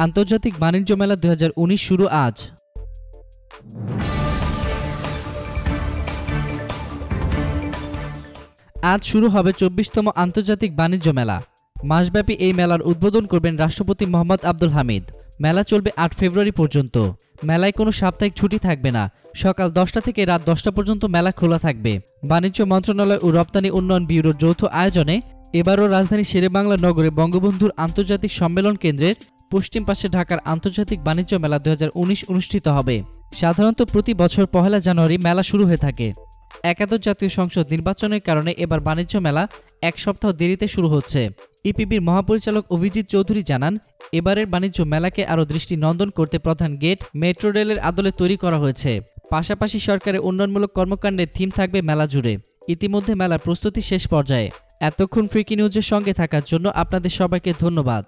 আন্তর্জাতিক বাণিজ্য মেলা 2019 শুরু আজ। আজ শুরু হবে 24তম আন্তর্জাতিক বাণিজ্য মেলা। মাসব্যাপী এই মেলার উদ্বোধন করবেন রাষ্ট্রপতি মোহাম্মদ আব্দুল হামিদ। মেলা চলবে 8 ফেব্রুয়ারি পর্যন্ত। মেলায় কোনো সাপ্তাহিক ছুটি থাকবে না। সকাল 10টা থেকে রাত 10টা পর্যন্ত মেলা খোলা থাকবে। বাণিজ্য মন্ত্রণালয় ও রপ্তানি উন্নয়ন ব্যুরোর যৌথ আয়োজনে এবারও রাজধানী শেরেবাংলা নগরে বঙ্গবন্ধুর আন্তর্জাতিক সম্মেলন কেন্দ্রের পশ্চিম পাশে ঢাকার আন্তর্জাতিক বাণিজ্য মেলা 2019 অনুষ্ঠিত হবে। সাধারণত প্রতি বছর 1 জানুয়ারি মেলা শুরু হয়ে থাকে। একাদশ জাতীয় সংসদ নির্বাচনের কারণে এবার বাণিজ্য মেলা 1 সপ্তাহ দেরিতে শুরু হচ্ছে। ইপিবির মহাপরিচালক অভিজিৎ চৌধুরী জানান, এবারের বাণিজ্য মেলাকে আরও দৃষ্টিনন্দন করতে প্রধান গেট মেট্রো রেলের আদলে তৈরি করা হয়েছে। পাশাপাশি সরকারের উন্নয়নমূলক কর্মকাণ্ডের থিম থাকবে মেলা জুড়ে। ইতিমধ্যে মেলার প্রস্তুতি শেষ পর্যায়ে। এতক্ষণ ফ্রিকি নিউজের সঙ্গে থাকার জন্য আপনাদের সবাইকে ধন্যবাদ।